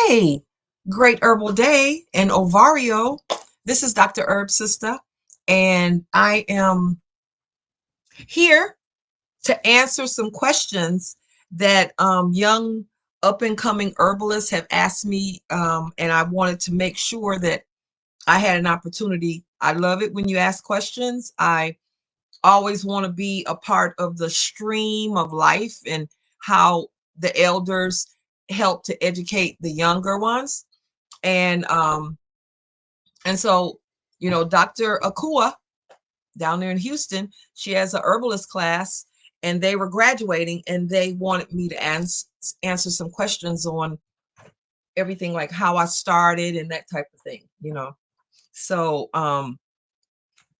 Hey, great herbal day and Ovario. This is Dr. HerbSistah, and I am here to answer some questions that young up and coming herbalists have asked me, and I wanted to make sure that I had an opportunity. I love it when you ask questions. I always want to be a part of the stream of life and how the elders help to educate the younger ones. And um, and so, Dr. Akua down there in Houston, she has a herbalist class, and they were graduating, and they wanted me to answer some questions on everything like how I started and that type of thing. So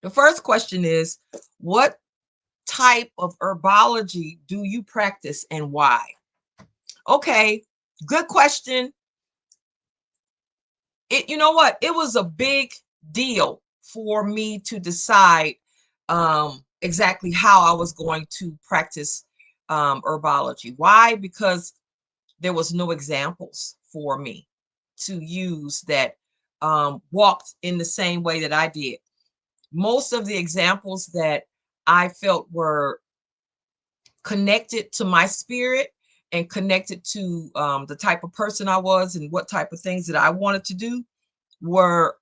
the first question is, what type of herbology do you practice and why? Okay, good question. You know what? It was a big deal for me to decide exactly how I was going to practice herbology. Why? Because there was no examples for me to use that walked in the same way that I did. Most of the examples that I felt were connected to my spirit and connected to the type of person I was and what type of things that I wanted to do were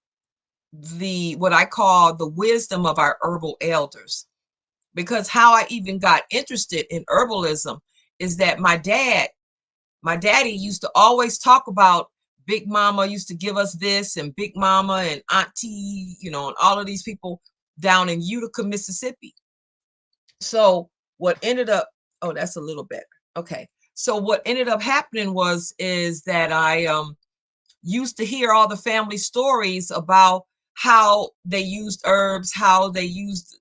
what I call the wisdom of our herbal elders. Because how I even got interested in herbalism is that my daddy used to always talk about Big Mama used to give us this, and Big Mama and Auntie, and all of these people down in Utica, Mississippi. So what ended up, oh, that's a little better. Okay. So what ended up happening is that I used to hear all the family stories about how they used herbs, how they used,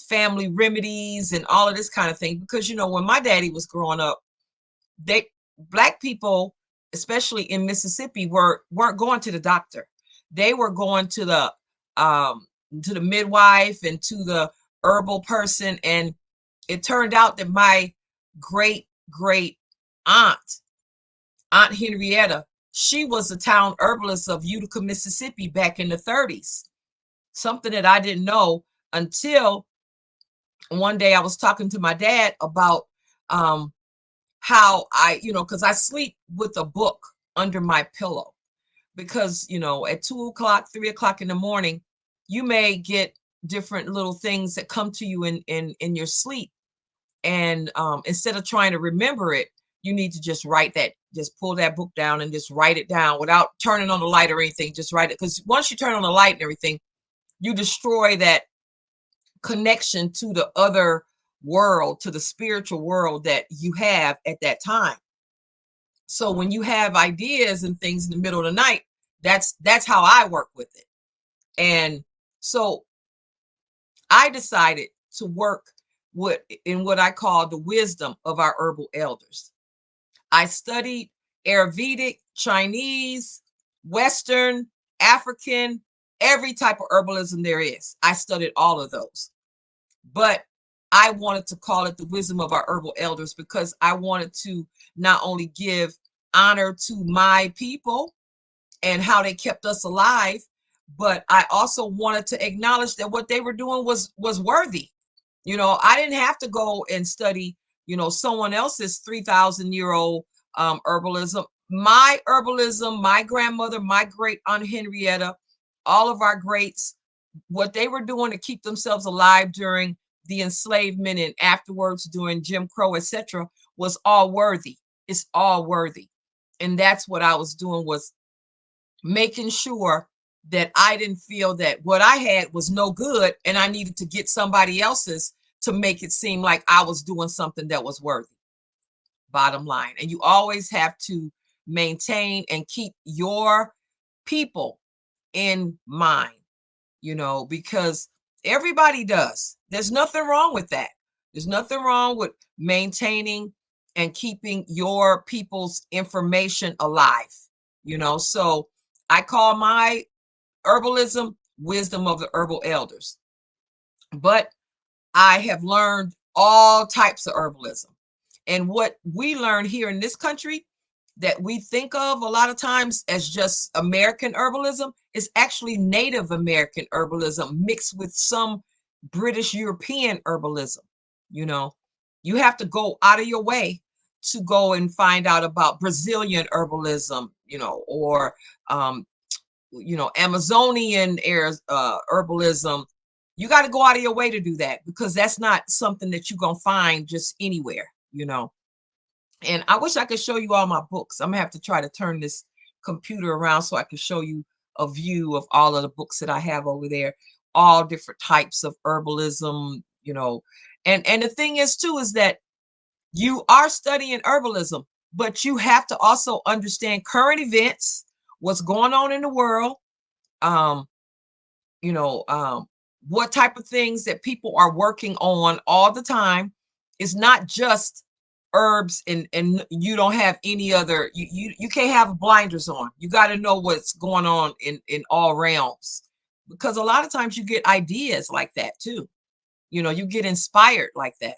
family remedies and all of this kind of thing. Because, when my daddy was growing up, they black people, especially in Mississippi, weren't going to the doctor. They were going to the midwife and to the herbal person. And it turned out that my great great aunt, Aunt Henrietta, she was the town herbalist of Utica, Mississippi back in the 30s. Something that I didn't know until one day I was talking to my dad about um, how because I sleep with a book under my pillow. Because, at 2 o'clock, 3 o'clock in the morning, you may get different little things that come to you in your sleep. And instead of trying to remember it, you need to just pull that book down and just write it down without turning on the light or anything. Just write it. Because once you turn on the light and everything, you destroy that connection to the other world, to the spiritual world that you have at that time. So when you have ideas and things in the middle of the night, that's how I work with it. And so I decided to work in what I call the wisdom of our herbal elders. I studied Ayurvedic, Chinese, Western, African, every type of herbalism there is. I studied all of those. But I wanted to call it the wisdom of our herbal elders because I wanted to not only give honor to my people and how they kept us alive, but I also wanted to acknowledge that what they were doing was worthy. I didn't have to go and study, someone else's 3,000-year-old herbalism. My herbalism, my grandmother, my great aunt Henrietta, all of our greats, what they were doing to keep themselves alive during the enslavement and afterwards during Jim Crow, etc., was all worthy. It's all worthy. And that's what I was doing, was making sure that I didn't feel that what I had was no good and I needed to get somebody else's to make it seem like I was doing something that was worthy. Bottom line. And you always have to maintain and keep your people in mind, because everybody does. There's nothing wrong with that. There's nothing wrong with maintaining and keeping your people's information alive, So I call my herbalism wisdom of the herbal elders. But I have learned all types of herbalism. And what we learn here in this country, that we think of a lot of times as just American herbalism is actually Native American herbalism mixed with some British European herbalism. You know, you have to go out of your way to go and find out about Brazilian herbalism, or um, Amazonian herbalism. You got to go out of your way to do that because that's not something that you're gonna find just anywhere. And I wish I could show you all my books. I'm gonna have to try to turn this computer around so I can show you a view of all of the books that I have over there, all different types of herbalism. And the thing is too is that you are studying herbalism, but you have to also understand current events, what's going on in the world, um, you know, um, what type of things that people are working on all the time. It's not just herbs, and you don't have any other, you can't have blinders on. You got to know what's going on in all realms, because a lot of times you get ideas like that too. You get inspired like that.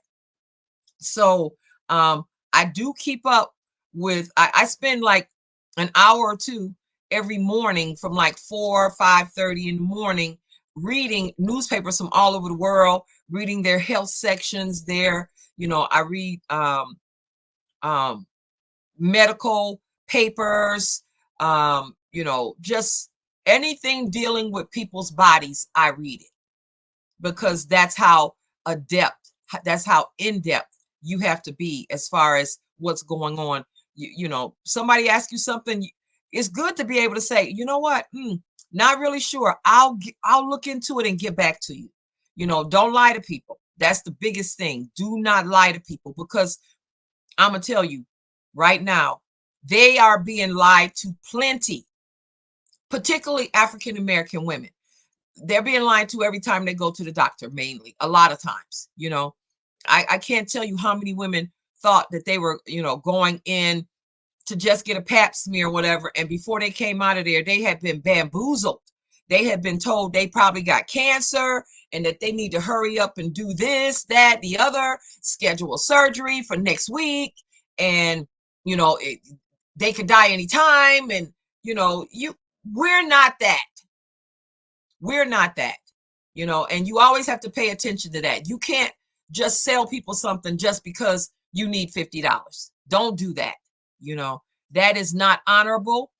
So I do keep up with, I spend like an hour or two every morning from like 4 or 5:30 in the morning reading newspapers from all over the world, reading their health sections there. I read um, medical papers, just anything dealing with people's bodies, I read it, because that's how adept, that's how in depth you have to be as far as what's going on. Somebody asks you something, it's good to be able to say, you know what, not really sure. I'll look into it and get back to you. Don't lie to people. That's the biggest thing. Do not lie to people, because I'm gonna tell you right now, they are being lied to plenty, particularly African American women. They're being lied to every time they go to the doctor, mainly, a lot of times. I can't tell you how many women thought that they were, going in to just get a pap smear or whatever. And before they came out of there, they had been bamboozled. They had been told they probably got cancer and that they need to hurry up and do this, that, the other, schedule surgery for next week. And, they could die anytime. And, we're not that. We're not that, and you always have to pay attention to that. You can't just sell people something just because you need $50. Don't do that. That is not honorable.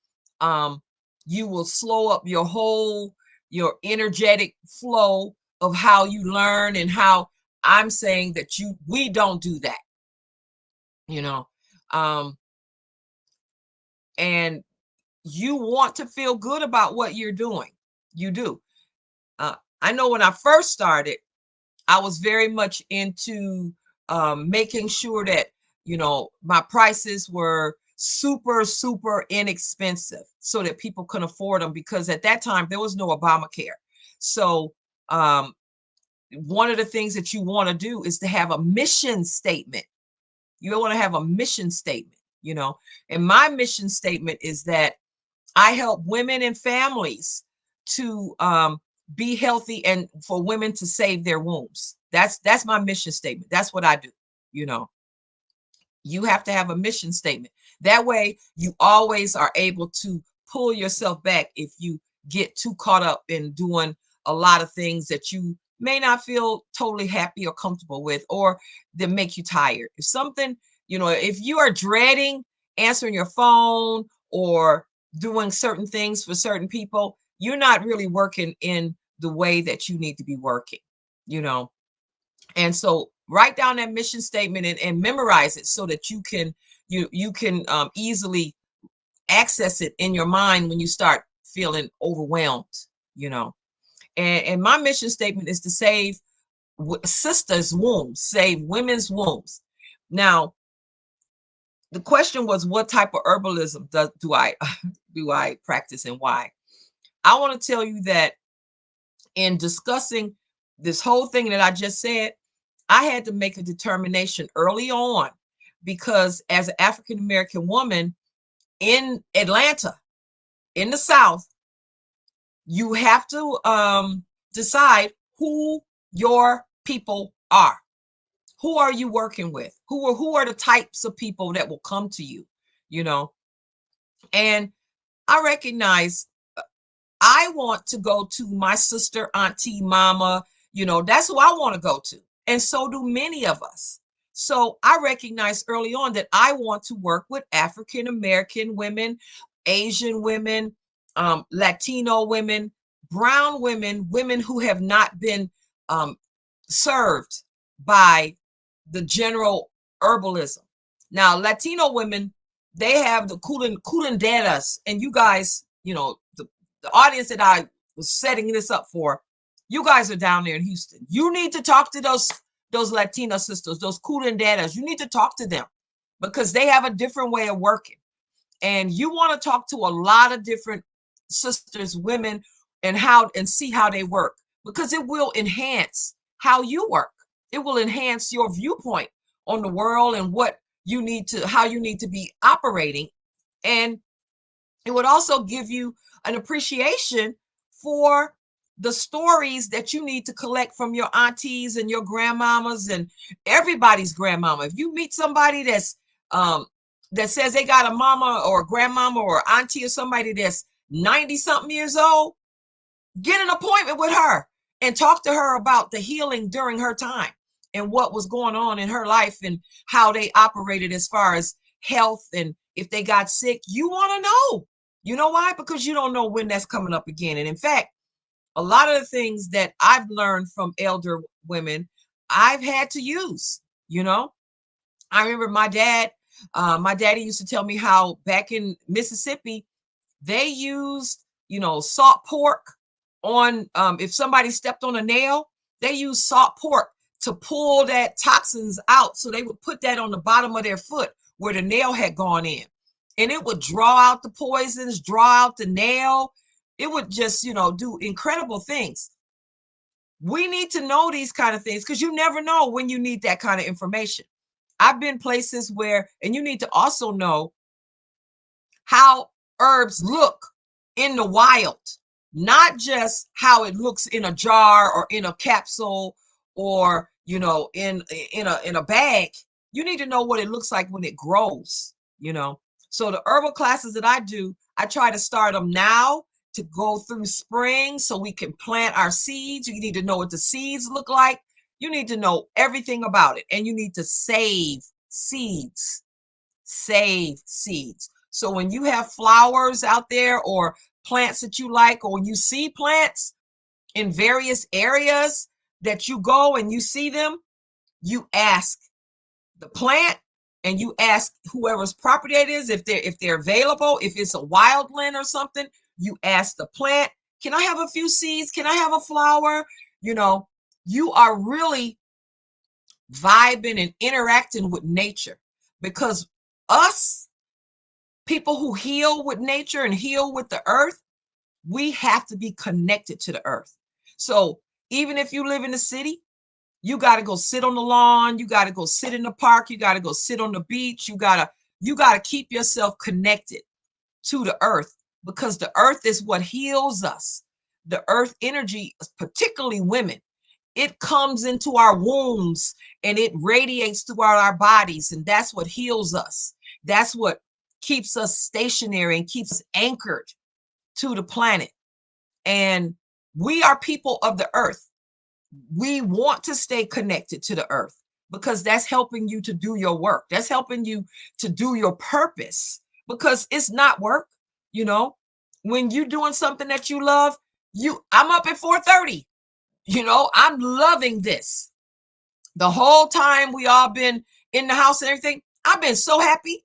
You will slow up your energetic flow of how you learn, and how I'm saying that we don't do that, you know. Um, and you want to feel good about what you're doing. You do. I know when I first started, I was very much into making sure that, my prices were super, super inexpensive so that people can afford them, because at that time there was no Obamacare. So um, one of the things that you want to do is to have a mission statement. You want to have a mission statement. And my mission statement is that I help women and families to be healthy, and for women to save their wombs. That's my mission statement. That's what I do. You know, you have to have a mission statement. That way, you always are able to pull yourself back if you get too caught up in doing a lot of things that you may not feel totally happy or comfortable with, or that make you tired. If something, if you are dreading answering your phone or doing certain things for certain people, you're not really working in the way that you need to be working, you know. And so write down that mission statement, and memorize it so that you can easily access it in your mind when you start feeling overwhelmed, you know. And my mission statement is to save sisters' wombs, save women's wombs. Now, the question was, what type of herbalism do I do I practice, and why? I want to tell you that in discussing this whole thing that I just said, I had to make a determination early on, because as an African American woman in Atlanta, in the South, you have to decide who your people are. Who are you working with? Who are the types of people that will come to you? You know, And I recognize I want to go to my sister, auntie, mama, that's who I want to go to. And so do many of us. So I recognized early on that I want to work with African American women, Asian women, Latino women, brown women, women who have not been um, served by the general herbalism. Now, Latino women, they have the curanderas, and you guys, the audience that I was setting this up for, you guys are down there in Houston. You need to talk to those Latina sisters, those curanderas. You need to talk to them because they have a different way of working. And you want to talk to a lot of different sisters, women, and see how they work, because it will enhance how you work. It will enhance your viewpoint on the world and how you need to be operating. And it would also give you an appreciation for the stories that you need to collect from your aunties and your grandmamas and everybody's grandmama. If you meet somebody that says they got a mama or a grandmama or auntie or somebody that's 90 something years old, get an appointment with her and talk to her about the healing during her time and what was going on in her life and how they operated as far as health. And if they got sick, you want to know. You know why? Because you don't know when that's coming up again. And in fact, a lot of the things that I've learned from elder women, I've had to use. I remember my daddy used to tell me how back in Mississippi, they used, salt pork on, if somebody stepped on a nail, they used salt pork to pull that toxins out. So they would put that on the bottom of their foot where the nail had gone in. And it would draw out the poisons, draw out the nail. It would just, do incredible things. We need to know these kind of things because you never know when you need that kind of information. I've been places where, and you need to also know how herbs look in the wild, not just how it looks in a jar or in a capsule or in a bag. You need to know what it looks like when it grows. So the herbal classes that I do, I try to start them now to go through spring so we can plant our seeds. You need to know what the seeds look like. You need to know everything about it, and you need to save seeds. So when you have flowers out there or plants that you like, or when you see plants in various areas that you go and you see them, you ask the plant and you ask whoever's property it is, if they're available. If it's a wildland or something, you ask the plant, can I have a few seeds? Can I have a flower? You are really vibing and interacting with nature, because us people who heal with nature and heal with the earth, we have to be connected to the earth. So even if you live in the city, you got to go sit on the lawn, you got to go sit in the park, you got to go sit on the beach, you got to keep yourself connected to the earth, because the earth is what heals us. The earth energy, particularly women, it comes into our wombs and it radiates throughout our bodies, and that's what heals us. That's what keeps us stationary and keeps us anchored to the planet. And we are people of the earth. We want to stay connected to the earth because that's helping you to do your work. That's helping you to do your purpose, because it's not work. You know, when you're doing something that you love, I'm up at 4:30. I'm loving this. The whole time we all been in the house and everything, I've been so happy.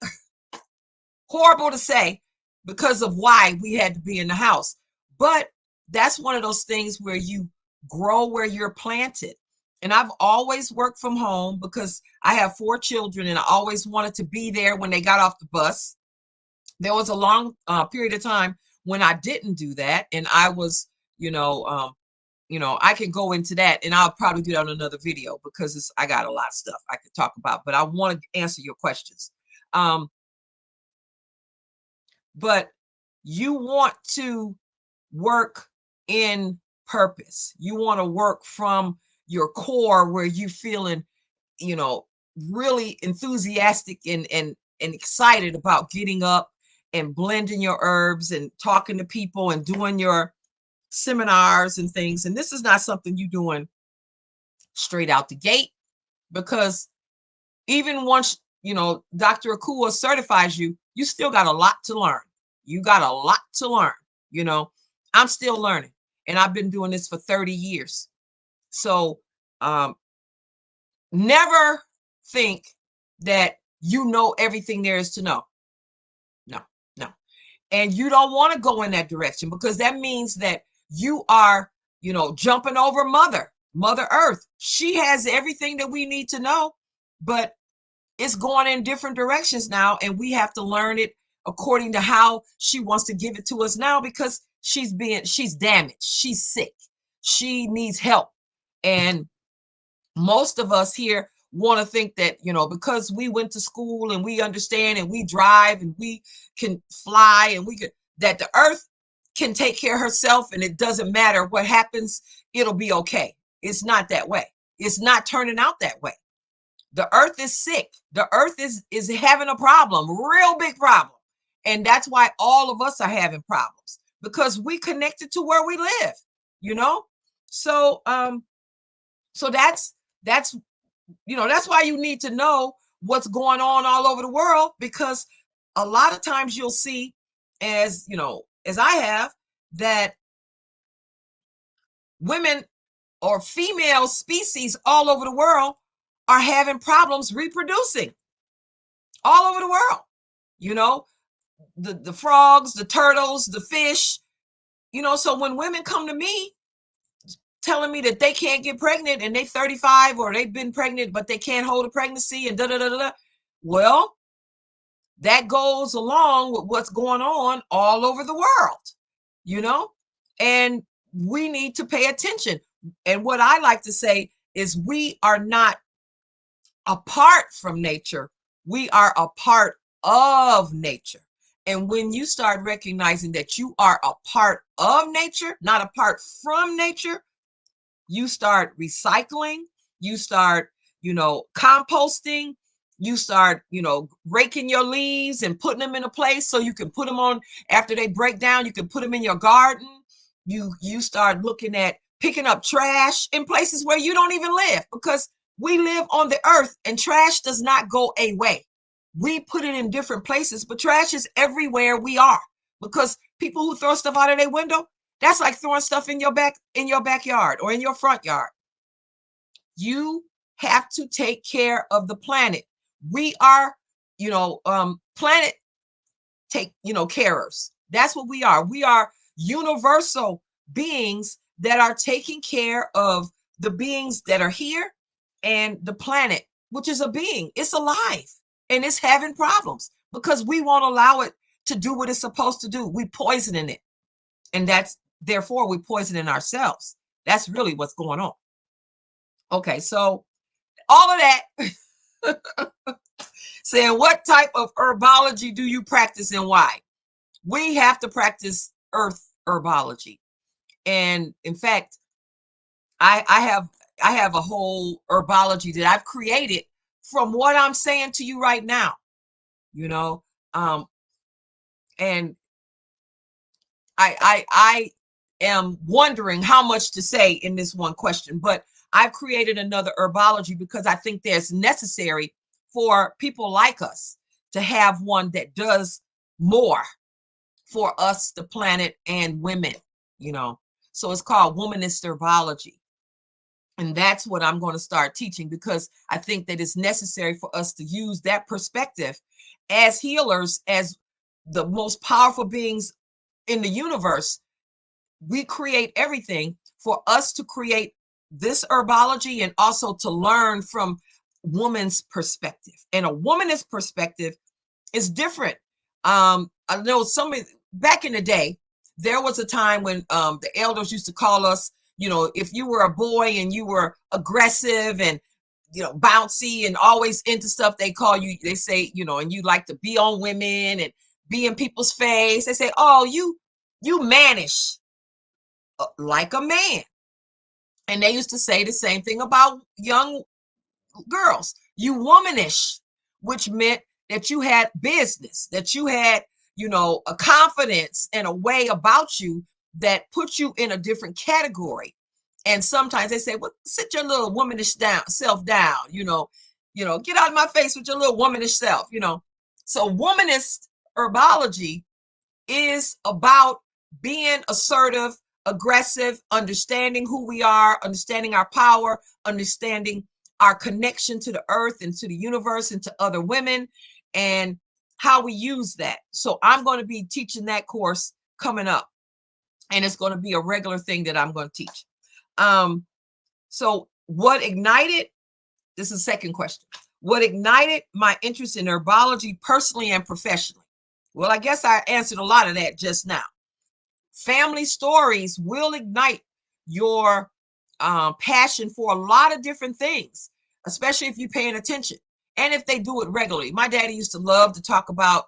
Horrible to say because of why we had to be in the house. But that's one of those things where you grow where you're planted. And I've always worked from home because I have 4 children and I always wanted to be there when they got off the bus. There was a long period of time when I didn't do that. And I was, I can go into that, and I'll probably do that on another video because I got a lot of stuff I could talk about, but I want to answer your questions. Um, but you want to work in purpose. You want to work from your core where you feeling, you know, really enthusiastic and excited about getting up and blending your herbs and talking to people and doing your seminars and things. And this is not something you're doing straight out the gate, because even once, Dr. Akua certifies you, you still got a lot to learn. You got a lot to learn. I'm still learning, and I've been doing this for 30 years. So um, never think that you know everything there is to know. No, no. And you don't want to go in that direction, because that means that you are, jumping over Mother Earth. She has everything that we need to know, but it's going in different directions now, and we have to learn it according to how she wants to give it to us now, because she's damaged, she's sick, she needs help. And most of us here want to think that, because we went to school and we understand and we drive and we can fly and that the earth can take care of herself, and it doesn't matter what happens, it'll be okay. It's not that way. It's not turning out that way. The earth is sick. The earth is having a problem, real big problem. And that's why all of us are having problems, because we connected to where we live, you know? So so that's that's why you need to know what's going on all over the world, because a lot of times you'll see, as as I have, that women or female species all over the world are having problems reproducing all over the world. You know, the frogs, the turtles, the fish, so when women come to me telling me that they can't get pregnant and they 35, or they've been pregnant but they can't hold a pregnancy and da da da da, well, that goes along with what's going on all over the world, and we need to pay attention. And what I like to say is, we are not apart from nature, we are a part of nature. And when you start recognizing that you are a part of nature, not apart from nature, you start recycling, you start, composting, you start, raking your leaves and putting them in a place so you can put them on after they break down, you can put them in your garden. You start looking at picking up trash in places where you don't even live, because we live on the earth and trash does not go away. We put it in different places, but trash is everywhere we are, because people who throw stuff out of their window, that's like throwing stuff in your backyard or in your front yard. You have to take care of the planet. We are, planet carers. That's what we are. We are universal beings that are taking care of the beings that are here, and the planet, which is a being. It's alive and it's having problems because we won't allow it to do what it's supposed to do. We poisoning it. And therefore we poisoning ourselves. That's really what's going on. Okay, so all of that saying, what type of herbology do you practice and why? We have to practice earth herbology. And in fact, I have a whole herbology that I've created from what I'm saying to you right now, um, and I am wondering how much to say in this one question, but I've created another herbology because I think there's necessary for people like us to have one that does more for us, the planet, and women. So it's called Womanist Herbology. And that's what I'm going to start teaching, because I think that it's necessary for us to use that perspective as healers, as the most powerful beings in the universe. We create everything for us to create this herbology, and also to learn from woman's perspective. And a womanist perspective is different. I know back in the day, there was a time when the elders used to call us, if you were a boy and you were aggressive and bouncy and always into stuff, they say, and you like to be on women and be in people's face. They say, oh, you mannish, like a man. And they used to say the same thing about young girls. You womanish, which meant that you had business, that you had, a confidence and a way about you that puts you in a different category. And sometimes they say, well, sit your little womanish self down, get out of my face with your little womanish self, So womanist herbology is about being assertive, aggressive, understanding who we are, understanding our power, understanding our connection to the earth and to the universe and to other women, and how we use that. So I'm going to be teaching that course coming up, and it's going to be a regular thing that I'm going to teach. So what ignited, this is the second question, what ignited my interest in herbology personally and professionally? Well, I guess I answered a lot of that just now. Family stories will ignite your passion for a lot of different things, especially if you're paying attention and if they do it regularly. My daddy used to love to talk about,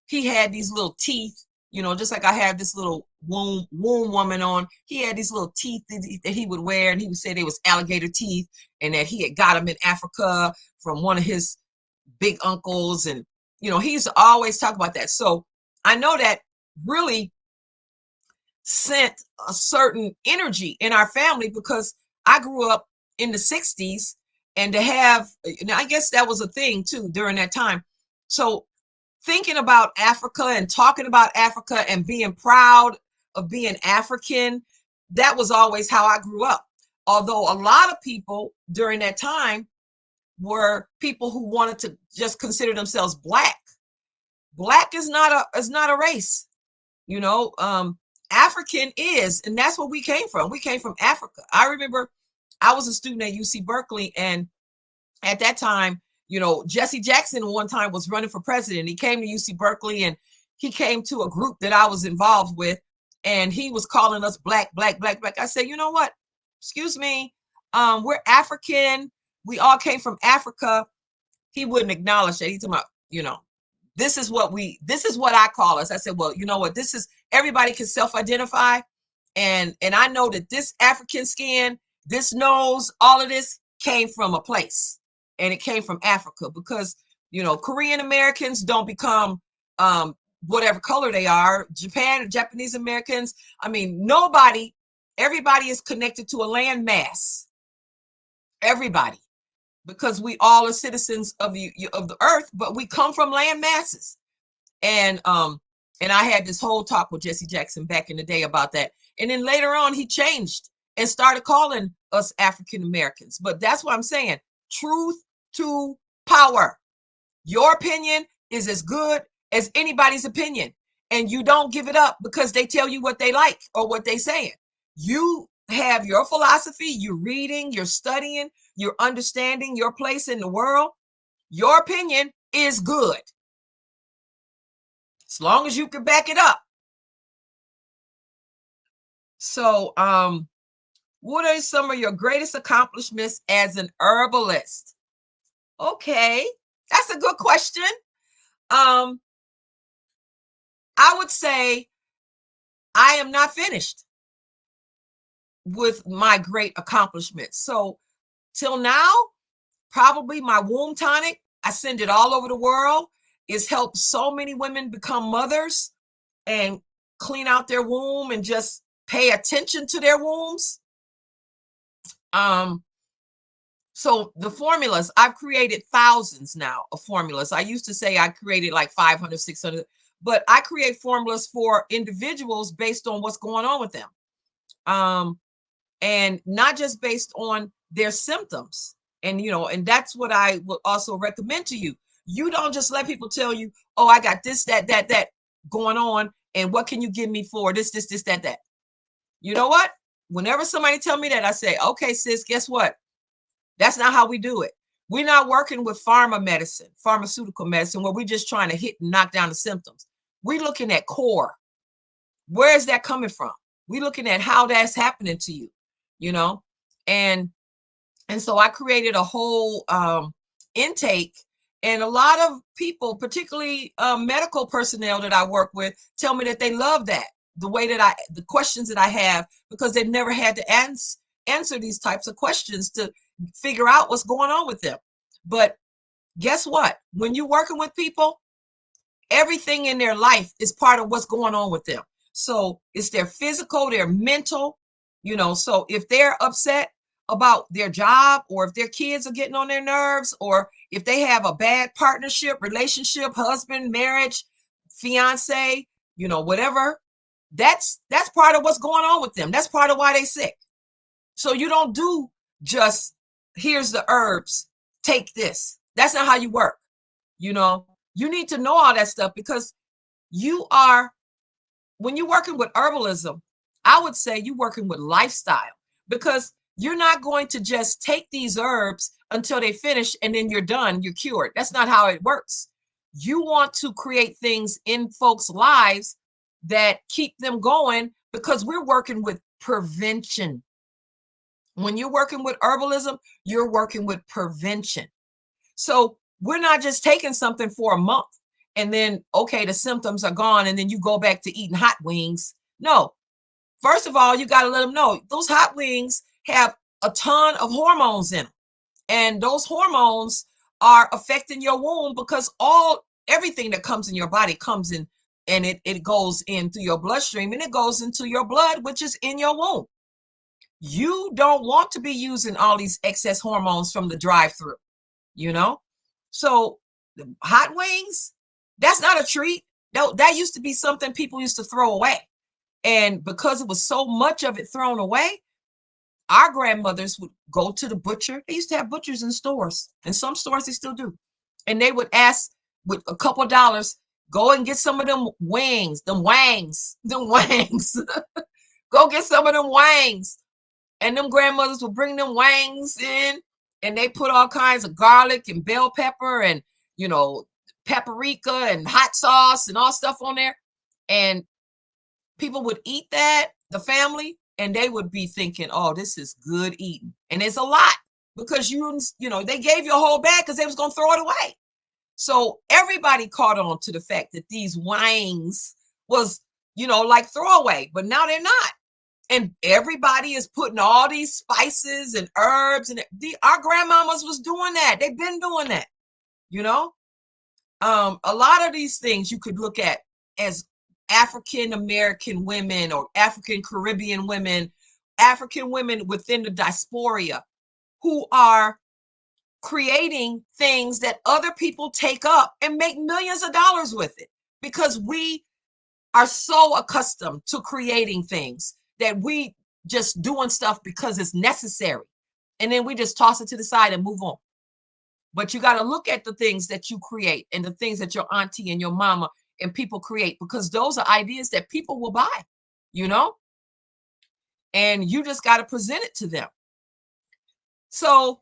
he had these little teeth, just like I have this little womb woman on. He had these little teeth that he would wear, and he would say they was alligator teeth, and that he had got them in Africa from one of his big uncles. And, he used to always talk about that. So I know that really sent a certain energy in our family, because I grew up in the 60s, and to have, I guess that was a thing too during that time. So thinking about Africa and talking about Africa and being proud of being African, that was always how I grew up. Although a lot of people during that time were people who wanted to just consider themselves Black. Black is not a race, African is, and that's where we came from. We came from Africa. I remember I was a student at UC Berkeley, and at that time, Jesse Jackson one time was running for president. He came to UC Berkeley, and he came to a group that I was involved with, and he was calling us Black, Black, Black, Black. I said, you know what? Excuse me. We're African. We all came from Africa. He wouldn't acknowledge that. He's talking about, this is what I call us. I said, well, you know what? This is, everybody can self-identify. And I know that this African skin, this nose, all of this came from a place. And it came from Africa, because, Korean Americans don't become whatever color they are. Japanese Americans, everybody is connected to a land mass. Everybody. Because we all are citizens of the earth, but we come from land masses. And I had this whole talk with Jesse Jackson back in the day about that. And then later on, he changed and started calling us African Americans. But that's what I'm saying. Truth to power. Your opinion is as good as anybody's opinion. And you don't give it up because they tell you what they like or what they saying. You have your philosophy, you're reading, you're studying, you're understanding your place in the world. Your opinion is good, as long as you can back it up. So, what are some of your greatest accomplishments as an herbalist? Okay, that's a good question. I would say I am not finished with my great accomplishments. So till now, probably my womb tonic, I send it all over the world. It's helped so many women become mothers and clean out their womb and just pay attention to their wombs. So the formulas, I've created thousands now of formulas. I used to say I created like 500, 600, but I create formulas for individuals based on what's going on with them. And not just based on their symptoms. And, and that's what I would also recommend to you. You don't just let people tell you, oh, I got this, that going on. And what can you give me for this, that. You know what? Whenever somebody tell me that, I say, okay, sis, guess what? That's not how we do it. We're not working with pharmaceutical medicine, where we're just trying to hit and knock down the symptoms. We're looking at core. Where is that coming from? We're looking at how that's happening to you, and so I created a whole intake. And a lot of people, particularly medical personnel that I work with, tell me that they love that, the way that the questions that I have, because they've never had to answer these types of questions to figure out what's going on with them. But guess what? When you're working with people, Everything in their life is part of what's going on with them. So it's their physical, their mental, so if they're upset about their job, or if their kids are getting on their nerves, or if they have a bad partnership, relationship, husband, marriage, fiance, whatever, that's part of what's going on with them. That's part of why they sick. So you don't do just, here's the herbs, take this. That's not how you work. You need to know all that stuff, because when you're working with herbalism, I would say you're working with lifestyle, because you're not going to just take these herbs until they finish and then you're done, you're cured. That's not how it works. You want to create things in folks' lives that keep them going, because we're working with prevention. When you're working with herbalism, you're working with prevention. So we're not just taking something for a month and then, okay, the symptoms are gone, and then you go back to eating hot wings. No. First of all, you got to let them know those hot wings have a ton of hormones in them. And those hormones are affecting your womb, because everything that comes in your body comes in, and it goes in through your bloodstream, and it goes into your blood, which is in your womb. You don't want to be using all these excess hormones from the drive-through, So hot wings, that's not a treat. That used to be something people used to throw away. And because it was so much of it thrown away, our grandmothers would go to the butcher. They used to have butchers in stores, and some stores they still do. And they would ask, with a couple of dollars, go and get some of them wings, them wangs. Go get some of them wangs. And them grandmothers would bring them wangs in, and they put all kinds of garlic and bell pepper and, paprika and hot sauce and all stuff on there. And people would eat that, the family, and they would be thinking, oh, this is good eating. And it's a lot, because they gave you a whole bag because they was going to throw it away. So everybody caught on to the fact that these wangs was, like throwaway, but now they're not. And everybody is putting all these spices and herbs, and our grandmamas was doing that. They've been doing that, A lot of these things you could look at as African American women, or African Caribbean women, African women within the diaspora, who are creating things that other people take up and make millions of dollars with it, because we are so accustomed to creating things that we just doing stuff because it's necessary. And then we just toss it to the side and move on. But you got to look at the things that you create, and the things that your auntie and your mama and people create, because those are ideas that people will buy, and you just got to present it to them. So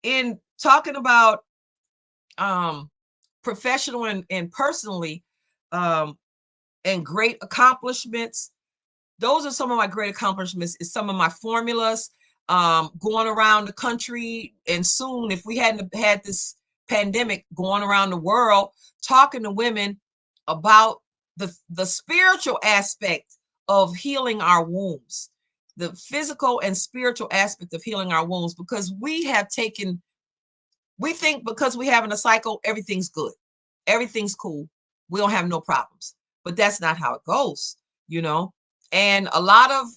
in talking about professional and personally, and great accomplishments, those are some of my great accomplishments, is some of my formulas, going around the country, and soon, if we hadn't had this pandemic, going around the world, talking to women about the spiritual aspect of healing our wombs, the physical and spiritual aspect of healing our wombs, because we think because we're having a cycle, everything's good, everything's cool, we don't have no problems. But that's not how it goes, And a lot of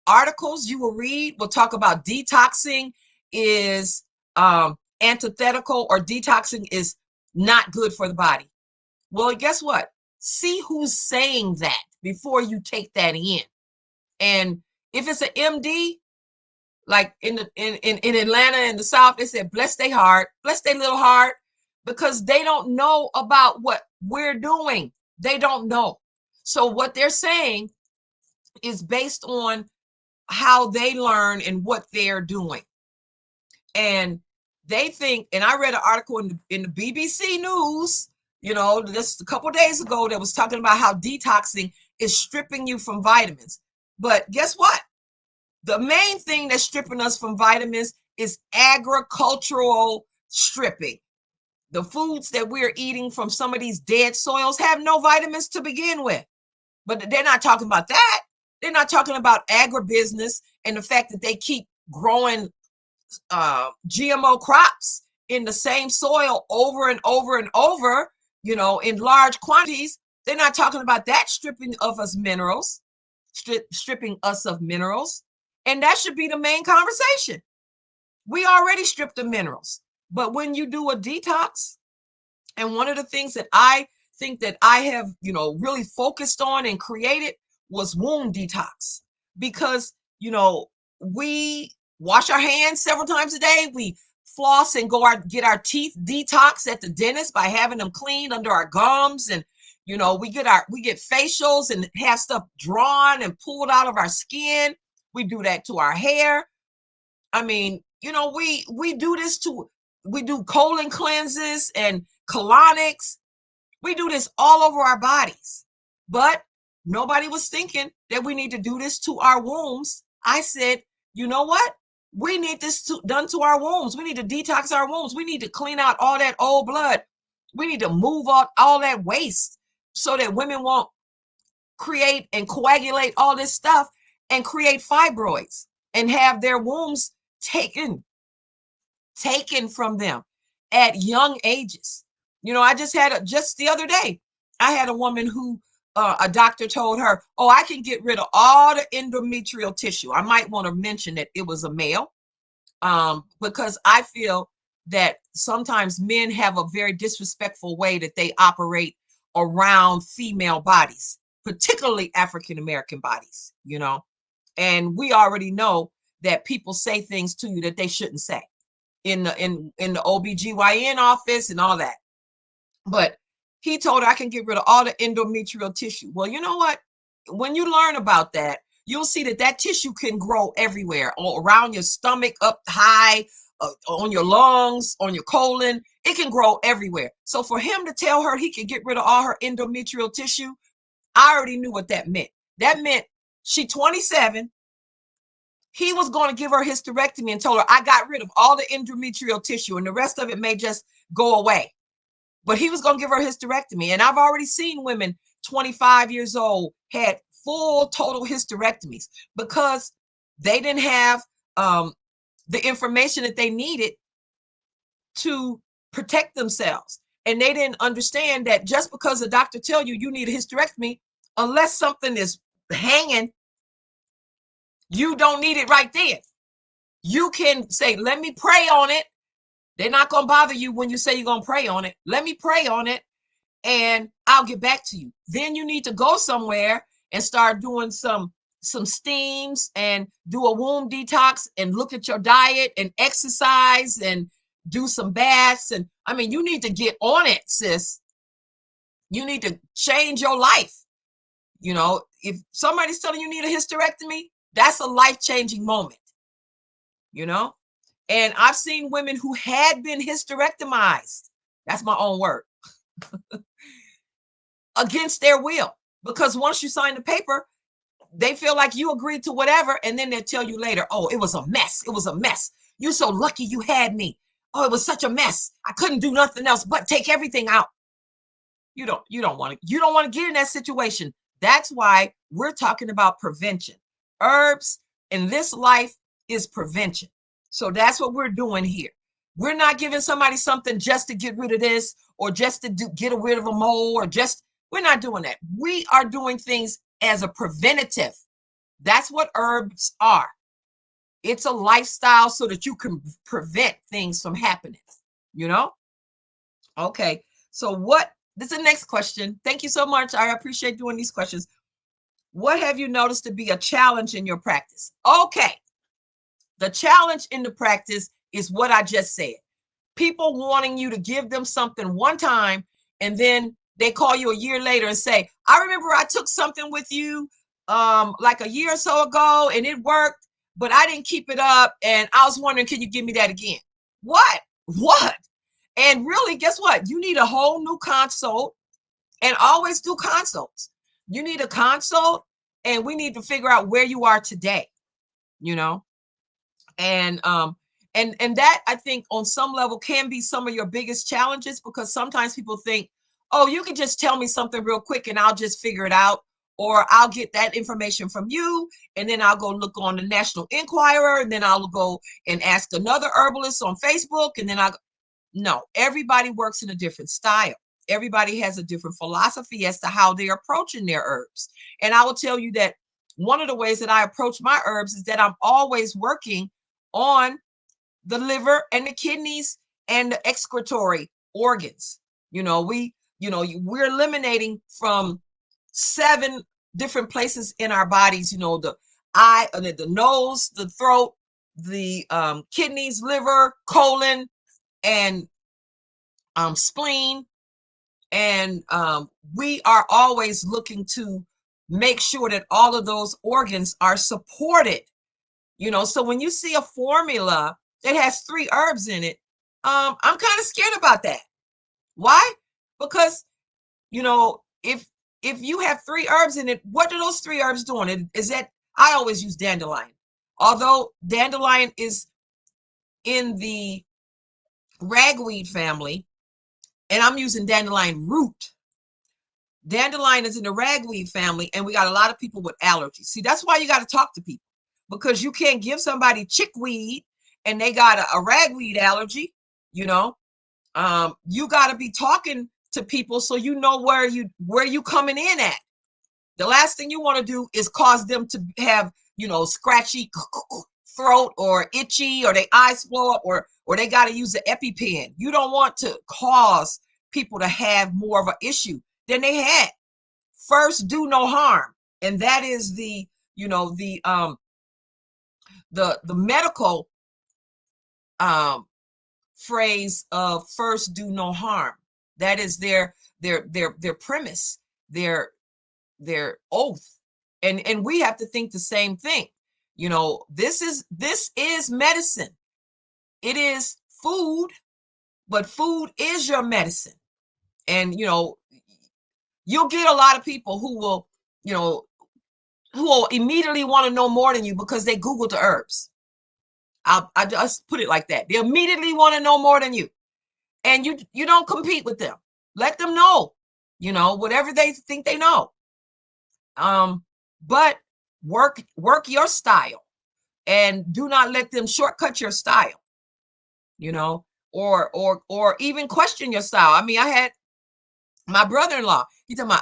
articles you will read will talk about detoxing is antithetical, or detoxing is not good for the body. Well, guess what? See who's saying that before you take that in. And if it's an MD, like in Atlanta, in the South, they said, bless their heart, bless their little heart, because they don't know about what we're doing. They don't know. So what they're saying is based on how they learn and what they're doing. And they think, and I read an article in the BBC News, just a couple of days ago, that was talking about how detoxing is stripping you from vitamins. But guess what? The main thing that's stripping us from vitamins is agricultural stripping. The foods that we're eating from some of these dead soils have no vitamins to begin with. But they're not talking about that. They're not talking about agribusiness and the fact that they keep growing GMO crops in the same soil over and over and over, you know, in large quantities. They're not talking about that stripping of us minerals, stripping us of minerals. And that should be the main conversation. We already stripped the minerals. But when you do a detox, and one of the things that I think that I have, you know, really focused on and created was womb detox. Because, you know, we wash our hands several times a day. We floss and get our teeth detox at the dentist by having them cleaned under our gums. And, you know, we get facials and have stuff drawn and pulled out of our skin. We do that to our hair. I mean, you know, we do this we do colon cleanses and colonics. We do this all over our bodies. But nobody was thinking that we need to do this to our wombs. I said, you know what? We need this done to our wombs. We need to detox our wombs. We need to clean out all that old blood. We need to move out all that waste so that women won't create and coagulate all this stuff and create fibroids and have their wombs taken from them at young ages. You know, I just just the other day, I had a woman who a doctor told her, oh, I can get rid of all the endometrial tissue. I might want to mention that it was a male, because I feel that sometimes men have a very disrespectful way that they operate around female bodies, particularly African American bodies, you know. And we already know that people say things to you that they shouldn't say in the OBGYN office and all that. But he told her I can get rid of all the endometrial tissue. Well, you know what? When you learn about that, you'll see that that tissue can grow everywhere, all around your stomach, up high, on your lungs, on your colon. It can grow everywhere. So for him to tell her he could get rid of all her endometrial tissue, I already knew what that meant. That meant she's 27. He was going to give her hysterectomy and told her, I got rid of all the endometrial tissue and the rest of it may just go away. But he was going to give her hysterectomy. And I've already seen women 25 years old had full total hysterectomies because they didn't have the information that they needed to protect themselves. And they didn't understand that just because a doctor tell you you need a hysterectomy, unless something is hanging, you don't need it right then. You can say, let me pray on it. They're not going to bother you when you say you're going to pray on it. Let me pray on it and I'll get back to you. Then you need to go somewhere and start doing some steams and do a womb detox and look at your diet and exercise and do some baths. And I mean, you need to get on it, sis. You need to change your life. You know, if somebody's telling you need a hysterectomy, that's a life-changing moment, you know? And I've seen women who had been hysterectomized, that's my own word, against their will. Because once you sign the paper, they feel like you agreed to whatever, and then they'll tell you later, oh, it was a mess. It was a mess. You're so lucky you had me. Oh, it was such a mess. I couldn't do nothing else but take everything out. You don't want to get in that situation. That's why we're talking about prevention. Herbs in this life is prevention. So that's what we're doing here. We're not giving somebody something just to get rid of this or just to get rid of a mole or just, we're not doing that. We are doing things as a preventative. That's what herbs are. It's a lifestyle so that you can prevent things from happening, you know? Okay, so this is the next question. Thank you so much. I appreciate doing these questions. What have you noticed to be a challenge in your practice? Okay, the challenge in the practice is what I just said. People wanting you to give them something one time, and then they call you a year later and say, I remember I took something with you like a year or so ago, and it worked, but I didn't keep it up, and I was wondering, can you give me that again? What? And really, guess what? You need a whole new consult, and always do consults. You need a consult, and we need to figure out where you are today, you know? And that, I think, on some level can be some of your biggest challenges, because sometimes people think, oh, you can just tell me something real quick and I'll just figure it out, or I'll get that information from you and then I'll go look on the National Enquirer, and then I'll go and ask another herbalist on Facebook, and then no, everybody works in a different style. everybody has a different philosophy as to how they're approaching their herbs. And I will tell you that one of the ways that I approach my herbs is that I'm always working on the liver and the kidneys and the excretory organs. We're eliminating from 7 different places in our bodies, the eye, the nose, the throat, the kidneys, liver, colon, and spleen. And we are always looking to make sure that all of those organs are supported. So when you see a formula that has 3 herbs in it, I'm kind of scared about that. Why? Because, if you have 3 herbs in it, what are those 3 herbs doing? Is that I always use dandelion. Although dandelion is in the ragweed family, and I'm using dandelion root. Dandelion is in the ragweed family, and we got a lot of people with allergies. See, that's why you got to talk to people, because you can't give somebody chickweed and they got a ragweed allergy. You got to be talking to people so you know where you coming in at. The last thing you want to do is cause them to have scratchy throat or itchy, or their eyes blow up, or they got to use the EpiPen. You don't want to cause people to have more of an issue than they had. First, do no harm, and that is the medical phrase of first do no harm. That is their premise, their oath, and we have to think the same thing. This is medicine. It is food, but food is your medicine. And you'll get a lot of people who will immediately want to know more than you because they Googled the herbs. I just put it like that. They immediately want to know more than you, and you don't compete with them. Let them know, whatever they think they know. But work your style, and do not let them shortcut your style, or even question your style. I mean, I had my brother-in-law, he told me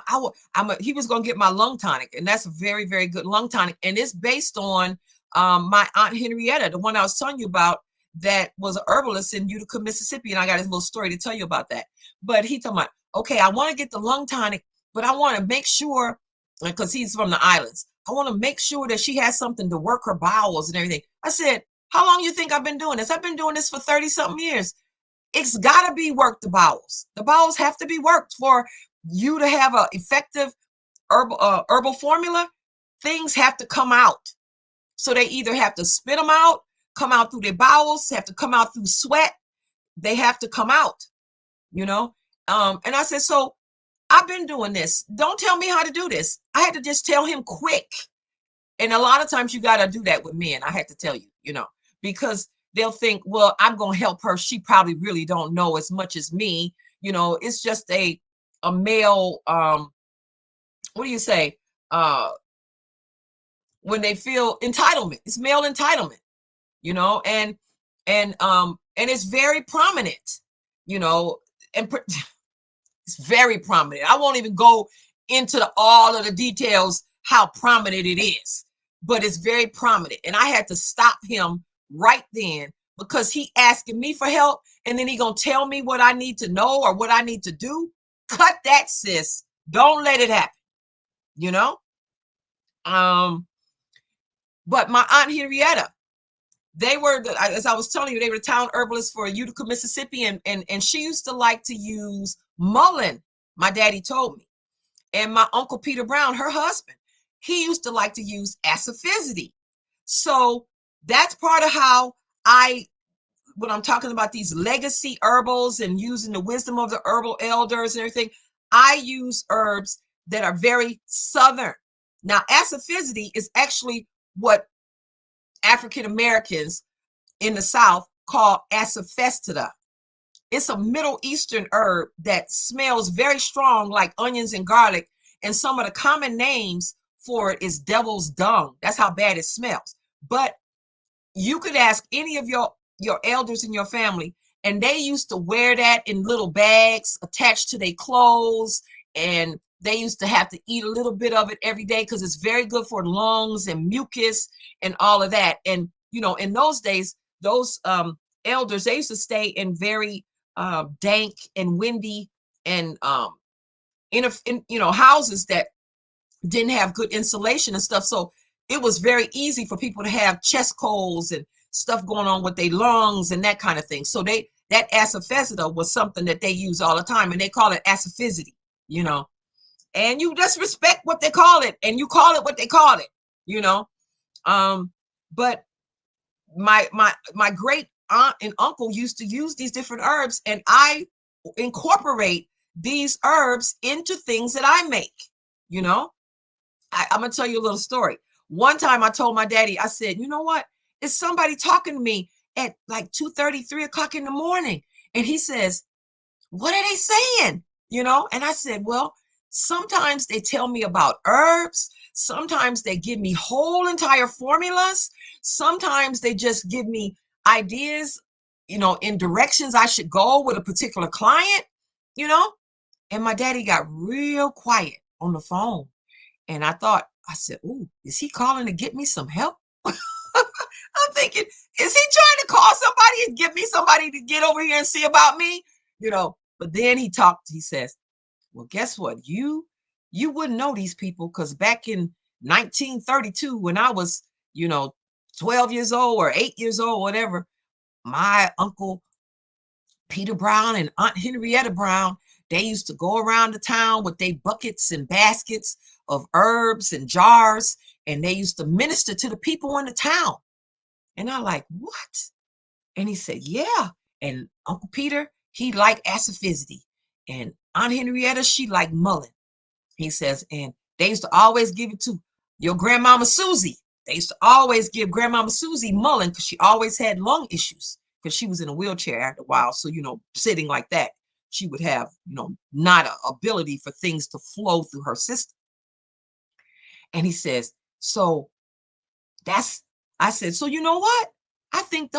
he was going to get my lung tonic, and that's a very, very good lung tonic. And it's based on my Aunt Henrietta, the one I was telling you about, that was an herbalist in Utica, Mississippi. And I got a little story to tell you about that. But he told me, okay, I want to get the lung tonic, but I want to make sure, because he's from the islands, I want to make sure that she has something to work her bowels and everything. I said, how long you think I've been doing this? I've been doing this for 30-something years. It's got to be worked, the bowels. The bowels have to be worked for you to have an effective herbal formula. Things have to come out. So they either have to spit them out, come out through their bowels, have to come out through sweat. They have to come out, And I said, so I've been doing this. Don't tell me how to do this. I had to just tell him quick. And a lot of times you got to do that with men. I had to tell you, because they'll think, well, I'm going to help her. She probably really don't know as much as me. It's just a male, what do you say? When they feel entitlement, it's male entitlement, and it's very prominent, and it's very prominent. I won't even go into all of the details, how prominent it is, but it's very prominent. And I had to stop him right then, because he asking me for help, and then he gonna tell me what I need to know or what I need to do. Cut that, sis. Don't let it happen. But my Aunt Henrietta, they were, as I was telling you, they were the town herbalist for Utica, Mississippi, and she used to like to use mullein. My daddy told me. And my Uncle Peter Brown, her husband, he used to like to use asafoetida. So that's part of how when I'm talking about these legacy herbals and using the wisdom of the herbal elders and everything, I use herbs that are very southern. Now, asafoetida is actually what African Americans in the South call asafoetida. It's a Middle Eastern herb that smells very strong, like onions and garlic. And some of the common names for it is devil's dung. That's how bad it smells. But you could ask any of your elders in your family, And they used to wear that in little bags attached to their clothes. And they used to have to eat a little bit of it every day because it's very good for lungs and mucus and all of that. And, you know, in those days, those elders, they used to stay in very dank and windy and in you know, houses that didn't have good insulation and stuff. So it was very easy for people to have chest colds and stuff going on with their lungs and that kind of thing. So that asafoetida was something that they use all the time, and they call it asafoetida, you know. And you just respect what they call it, and you call it what they call it, you know. But my great aunt and uncle used to use these different herbs, and I incorporate these herbs into things that I make, you know. I'm gonna tell you a little story. One time I told my daddy, I said, you know what? Is somebody talking to me at like 2:30, 3 o'clock in the morning? And he says, what are they saying? You know? And I said, well, sometimes they tell me about herbs. Sometimes they give me whole entire formulas. Sometimes they just give me ideas, you know, in directions I should go with a particular client, you know? And my daddy got real quiet on the phone. And I said, ooh, is he calling to get me some help? I'm thinking, is he trying to call somebody and get me somebody to get over here and see about me? You know, but then he says, well, guess what? You wouldn't know these people because back in 1932, when I was, you know, 12 years old or 8 years old, whatever, my uncle Peter Brown and Aunt Henrietta Brown, they used to go around the town with their buckets and baskets of herbs and jars, and they used to minister to the people in the town. And I'm like, what? And he said, yeah. And Uncle Peter, he liked asafoetida. And Aunt Henrietta, she liked mullein. He says, and they used to always give it to your grandmama Susie. They used to always give grandmama Susie mullein because she always had lung issues because she was in a wheelchair after a while. So, you know, sitting like that, she would have, you know, not a ability for things to flow through her system. And he says, so that's, I said, so you know what? I think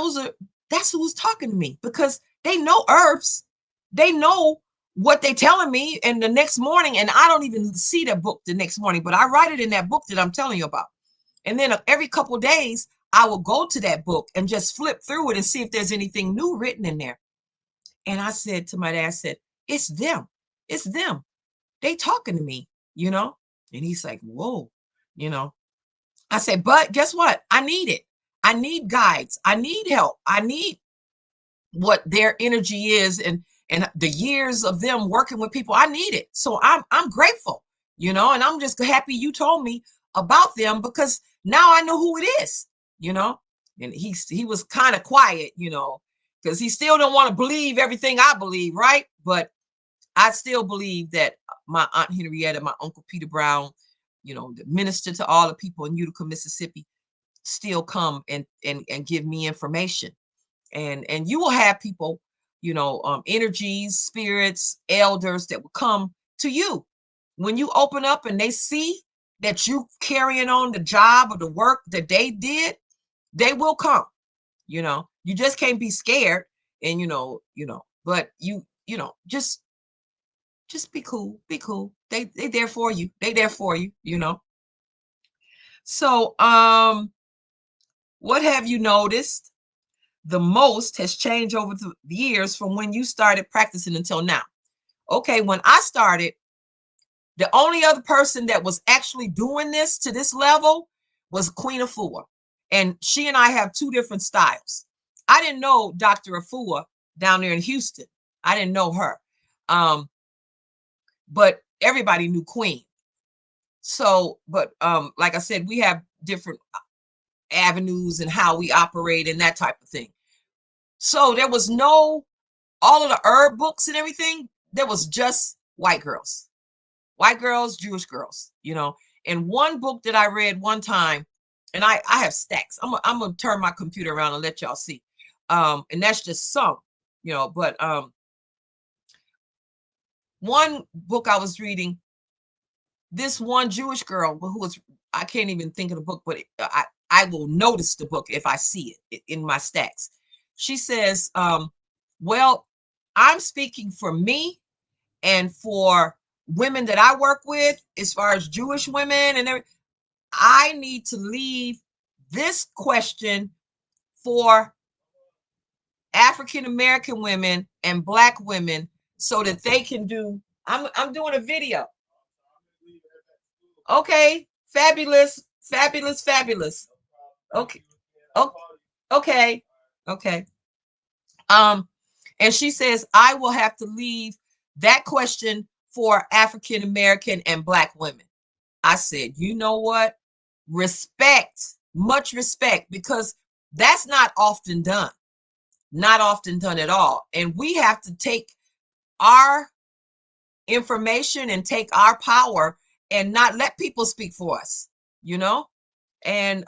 that's who's talking to me because they know herbs. They know what they telling me. And the next morning, and I don't even see the book the next morning, but I write it in that book that I'm telling you about. And then every couple of days, I will go to that book and just flip through it and see if there's anything new written in there. And I said to my dad, I said, it's them. It's them. They talking to me, you know? And he's like, whoa, you know. I said, but guess what? I need it. I need guides. I need help. I need what their energy is and the years of them working with people. I need it. So I'm grateful, you know, and I'm just happy you told me about them because now I know who it is, you know. And he was kind of quiet, you know, because he still don't want to believe everything I believe, right? But I still believe that my Aunt Henrietta, my Uncle Peter Brown, you know, the minister to all the people in Utica, Mississippi, still come and give me information. And you will have people, you know, energies, spirits, elders that will come to you when you open up and they see that you carrying on the job or the work that they did. They will come. You know, you just can't be scared, and but you know, just be cool, be cool. They there for you. They there for you, you know. So what have you noticed the most has changed over the years from when you started practicing until now? Okay, when I started, the only other person that was actually doing this to this level was Queen Afua. And she and I have two different styles. I didn't know Dr. Afua down there in Houston. I didn't know her. But everybody knew Queen. So, but like I said, we have different avenues and how we operate and that type of thing. So there was no, all of the herb books and everything, there was just white girls, Jewish girls, you know. And one book that I read one time, and I have stacks. I'm gonna turn my computer around and let y'all see. And that's just some, you know, but one book I was reading, this one Jewish girl who was, I can't even think of the book, but I will notice the book if I see it in my stacks. She says, Well, I'm speaking for me and for women that I work with, as far as Jewish women and everything. I need to leave this question for African American women and Black women so that they can do. I'm doing a video. Okay, fabulous, fabulous, fabulous. Okay, okay, okay, okay. Um, and she says I will have to leave that question for African American and Black women. I said, you know what? Respect, much respect, because that's not often done. Not often done at all. And we have to take our information and take our power and not let people speak for us, you know? And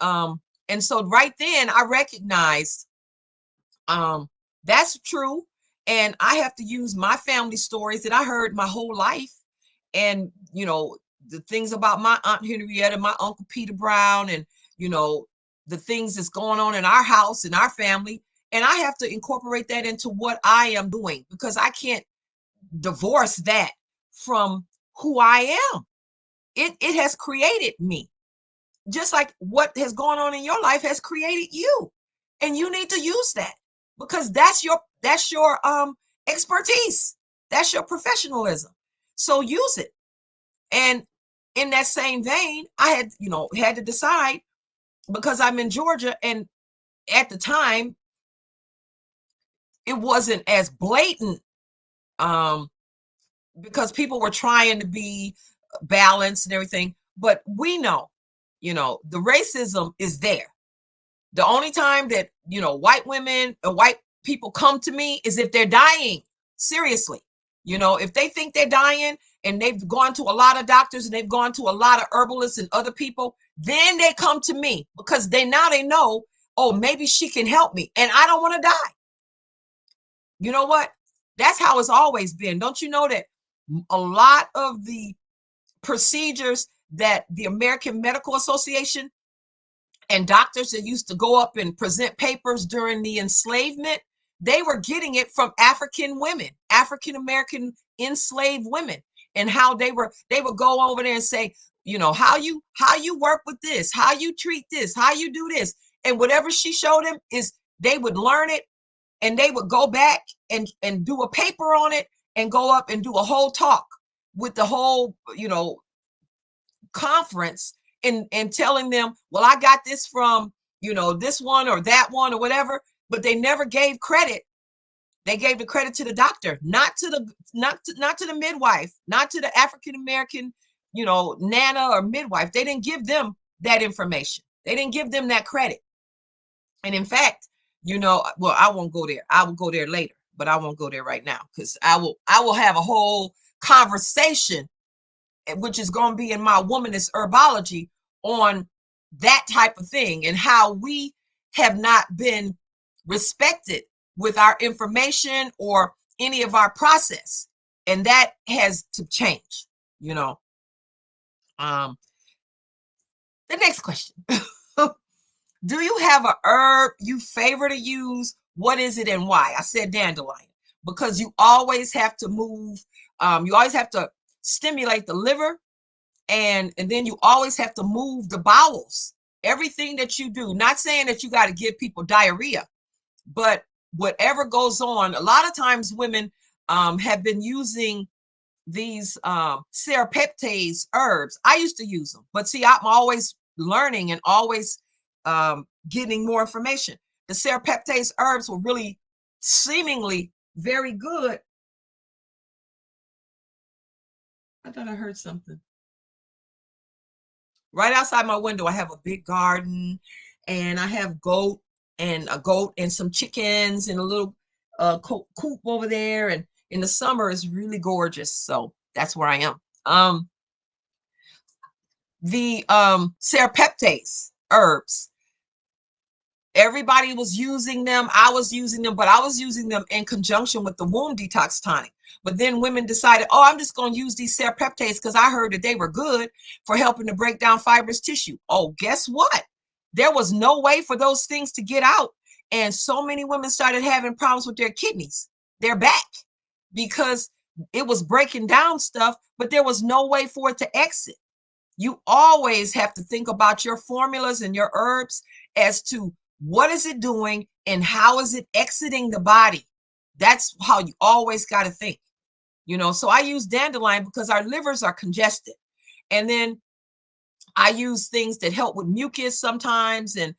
so right then I recognized that's true. And I have to use my family stories that I heard my whole life. And, the things about my Aunt Henrietta, my Uncle Peter Brown, and, you know, the things that's going on in our house, in our family. And I have to incorporate that into what I am doing because I can't divorce that from who I am. It has created me. Just like what has gone on in your life has created you. And you need to use that because that's your expertise. That's your professionalism. So use it. And in that same vein, I had to decide because I'm in Georgia and at the time it wasn't as blatant um because people were trying to be balanced and everything, but we know, the racism is there. The only time that, white women or white people come to me is if they're dying. Seriously. If they think they're dying and they've gone to a lot of doctors and they've gone to a lot of herbalists and other people, then they come to me because they know, oh, maybe she can help me and I don't want to die. You know what? That's how it's always been. Don't you know that a lot of the procedures that the American Medical Association and doctors that used to go up and present papers during the enslavement, they were getting it from African women, African American enslaved women, and how they would go over there and say, how you work with this, how you treat this, how you do this, and whatever she showed them is they would learn it and they would go back and do a paper on it and go up and do a whole talk with the whole conference and telling them, well, I got this from, this one or that one or whatever, but they never gave credit. They gave the credit to the doctor, not to the midwife, not to the African American, nana or midwife. They didn't give them that information. They didn't give them that credit. And in fact, well, I won't go there. I will go there later, but I won't go there right now because I will have a whole conversation which is going to be in my womanist herbology on that type of thing and how we have not been respected with our information or any of our process. And that has to change, you know. Um, the next question. Do you have a herb you favor to use? What is it and why? I said dandelion because you always have to move, you always have to stimulate the liver and then you always have to move the bowels. Everything that you do, not saying that you got to give people diarrhea, but whatever goes on, a lot of times women have been using these serapeptase herbs. I used to use them, but see, I'm always learning and always getting more information. The serapeptase herbs were really seemingly very good. I thought I heard something. Right outside my window, I have a big garden and I have goat and some chickens and a little coop over there. And in the summer, it's really gorgeous. So that's where I am. The serapeptase herbs, everybody was using them. I was using them, but I was using them in conjunction with the womb detox tonic. But then women decided, oh, I'm just going to use these serapeptase because I heard that they were good for helping to break down fibrous tissue. Oh, guess what? There was no way for those things to get out. And so many women started having problems with their kidneys. they're back because it was breaking down stuff, but there was no way for it to exit. You always have to think about your formulas and your herbs as to what is it doing and how is it exiting the body. That's how you always got to think, So I use dandelion because our livers are congested. And then I use things that help with mucus sometimes. And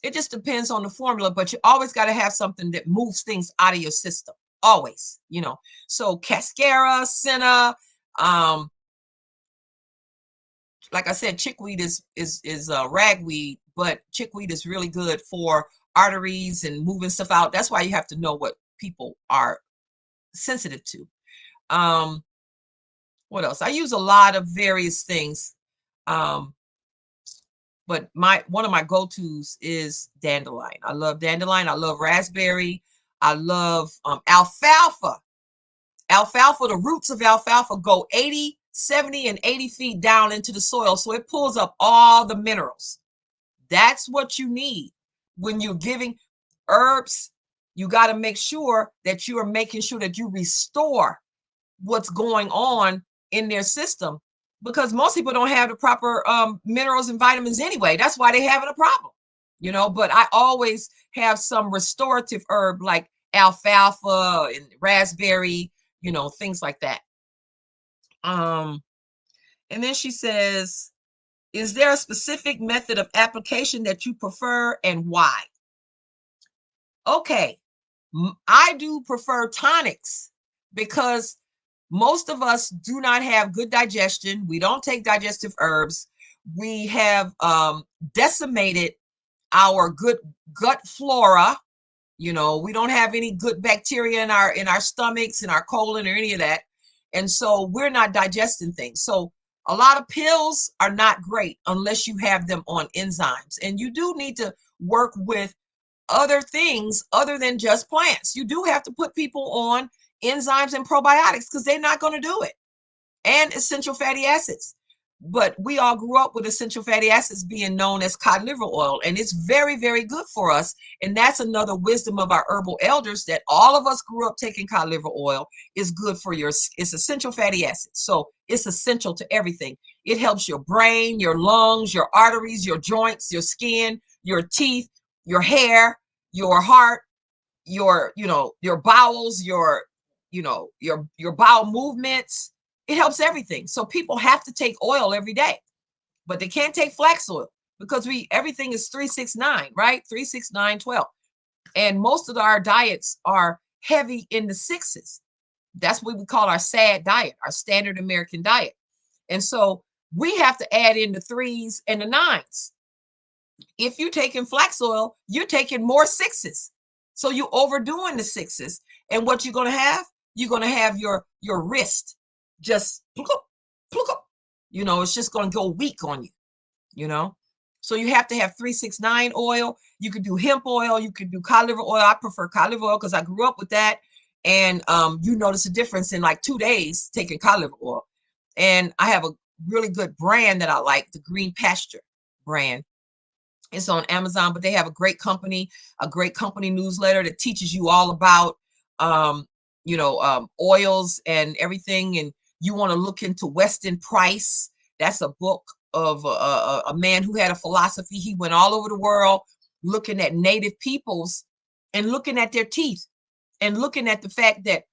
it just depends on the formula, but you always got to have something that moves things out of your system. Always. So cascara, senna, um, like I said, chickweed is ragweed, but chickweed is really good for arteries and moving stuff out. That's why you have to know what people are sensitive to. What else? I use a lot of various things, but one of my go-tos is dandelion. I love dandelion. I love raspberry. I love alfalfa. Alfalfa, the roots of alfalfa go 80, 70, and 80 feet down into the soil. So it pulls up all the minerals. That's what you need when you're giving herbs. You got to make sure that you are making sure that you restore what's going on in their system, because most people don't have the proper minerals and vitamins anyway. That's why they're having a problem, but I always have some restorative herb like alfalfa and raspberry, things like that. And then she says, is there a specific method of application that you prefer and why? Okay, I do prefer tonics because most of us do not have good digestion. We don't take digestive herbs. We have decimated our good gut flora. We don't have any good bacteria in our stomachs, in our colon, or any of that. And so we're not digesting things. So a lot of pills are not great unless you have them on enzymes. And you do need to work with other things other than just plants. You do have to put people on enzymes and probiotics because they're not going to do it. And essential fatty acids. But we all grew up with essential fatty acids being known as cod liver oil, and it's very, very good for us. And that's another wisdom of our herbal elders, that all of us grew up taking cod liver oil is good for it's essential fatty acids. So it's essential to everything. It helps your brain, your lungs, your arteries, your joints, your skin, your teeth, your hair, your heart, your bowels, your bowel movements. It helps everything. So people have to take oil every day, but they can't take flax oil because everything is 369, right? 369, 12. And most of our diets are heavy in the sixes. That's what we call our SAD diet, our standard American diet. And so we have to add in the threes and the nines. If you're taking flax oil, you're taking more sixes. So you're overdoing the sixes. And what you're going to have? You're going to have your wrist just, it's just going to go weak on you. So you have to have 369 oil. You could do hemp oil. You could do cod liver oil. I prefer cod liver oil because I grew up with that. And you notice a difference in like 2 days taking cod liver oil. And I have a really good brand that I like, the Green Pasture brand. It's on Amazon, but they have a great company newsletter that teaches you all about, oils and everything. And you want to look into Weston Price. That's a book of a man who had a philosophy. He went all over the world looking at native peoples and looking at their teeth and looking at the fact that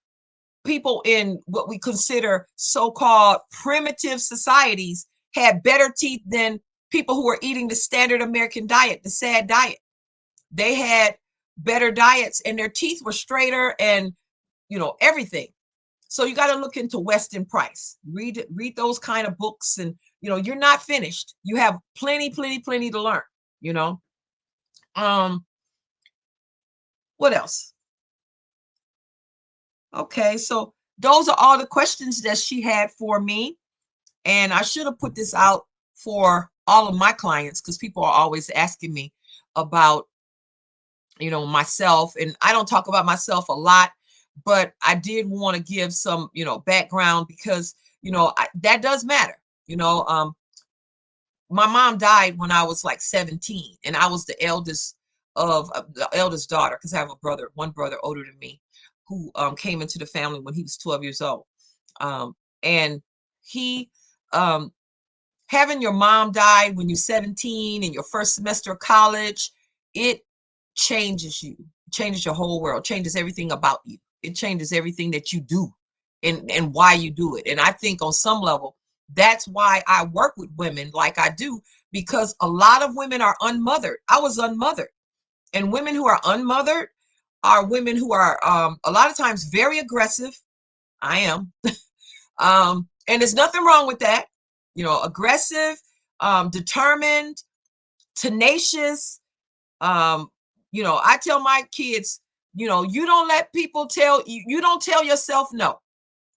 people in what we consider so-called primitive societies had better teeth than people who were eating the standard American diet, the SAD diet. They had better diets and their teeth were straighter and, everything. So you got to look into Weston Price. Read those kind of books, and, you're not finished. You have plenty to learn, What else? Okay, so those are all the questions that she had for me. And I should have put this out for all of my clients because people are always asking me about, myself. And I don't talk about myself a lot, but I did want to give some, background because, that does matter. My mom died when I was like 17, and I was the eldest daughter because I have one brother older than me. who came into the family when he was 12 years old. And he, having your mom die when you're 17 in your first semester of college, it changes you, changes your whole world, changes everything about you. It changes everything that you do and why you do it. And I think on some level, that's why I work with women like I do, because a lot of women are unmothered. I was unmothered. And women who are unmothered are women who are a lot of times very aggressive. I am. And there's nothing wrong with that. You know, aggressive, determined, tenacious. You know, I tell my kids, you know, you don't let people tell you, you don't tell yourself no.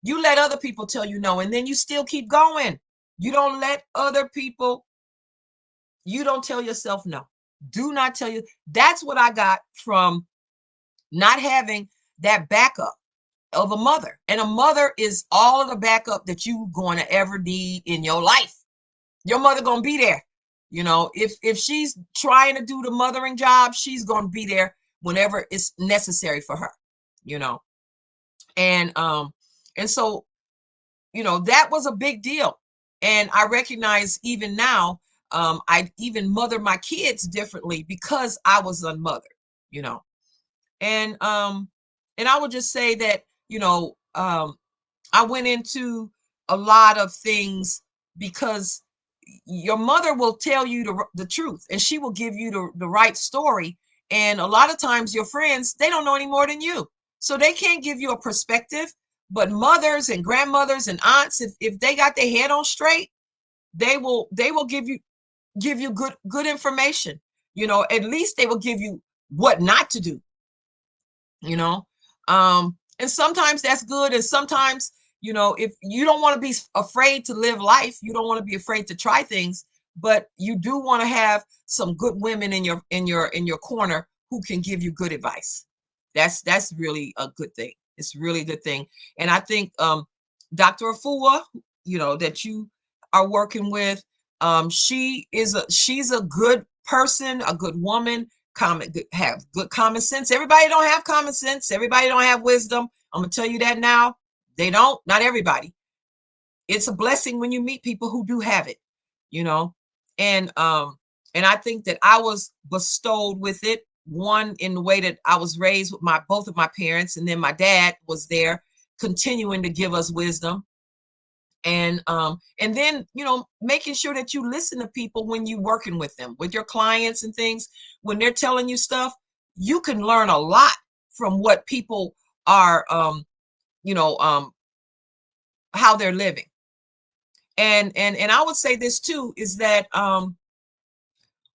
You let other people tell you no, and then you still keep going. You don't let other people, you don't tell yourself no. Do not tell you. That's what I got from not having that backup of a mother. And a mother is all of the backup that you going to ever need in your life. Your mother going to be there. You know, if she's trying to do the mothering job, she's going to be there whenever it's necessary for her, you know. And so, you know, that was a big deal. And I recognize even now, I even mother my kids differently because I was unmothered, you know. And I would just say that, you know, I went into a lot of things because your mother will tell you the truth, and she will give you the right story. And a lot of times your friends, they don't know any more than you. So they can't give you a perspective. But mothers and grandmothers and aunts, if they got their head on straight, they will give you good information. You know, at least they will give you what not to do, you know. And sometimes that's good, and sometimes, you know, if you don't want to be afraid to live life, you don't want to be afraid to try things, but you do want to have some good women in your corner who can give you good advice. That's really a good thing. It's really a good thing. And I think Dr. Afua, you know, that you are working with, she's a good person, a good woman, have good common sense. Everybody don't have common sense. Everybody don't have wisdom. I'm gonna tell you that now. They don't. Not everybody. It's a blessing when you meet people who do have it, you know. And I think that I was bestowed with it. One, in the way that I was raised with my both of my parents, and then my dad was there continuing to give us wisdom. And then, you know, making sure that you listen to people when you're working with them, with your clients and things. When they're telling you stuff, you can learn a lot from what people are, you know, how they're living. And I would say this too, is that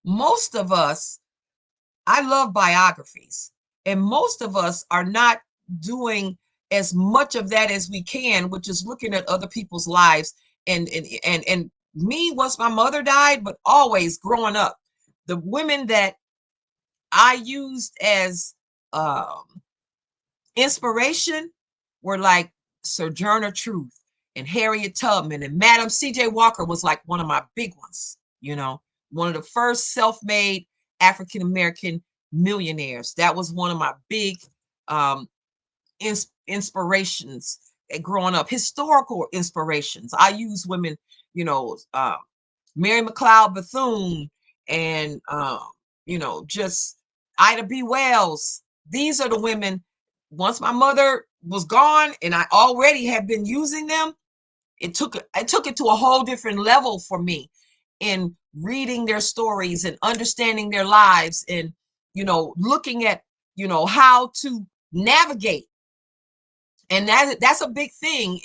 most of us, I love biographies, and most of us are not doing as much of that as we can, which is looking at other people's lives. And me, once my mother died, but always growing up, the women that I used as inspiration were like Sojourner Truth and Harriet Tubman, and Madam C.J. Walker was like one of my big ones, you know, one of the first self-made African American millionaires. That was one of my big um, inspirations growing up, historical inspirations. I use women, you know, Mary McLeod Bethune, and you know, just Ida B. Wells. These are the women. Once my mother was gone, and I already had been using them, it took it to a whole different level for me in reading their stories and understanding their lives, and, you know, looking at, you know, how to navigate. And that's a big thing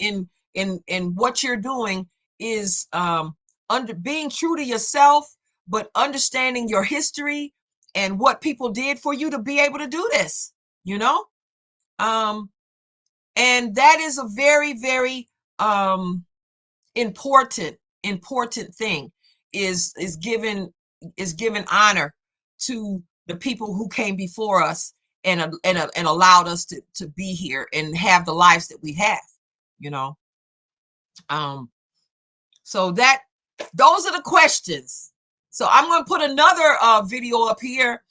in what you're doing, is under being true to yourself, but understanding your history and what people did for you to be able to do this, you know. um and that is a very, very important thing, is given honor to the people who came before us, and allowed us to be here and have the lives that we have, you know. um so those are the questions. So I'm going to put another video up here.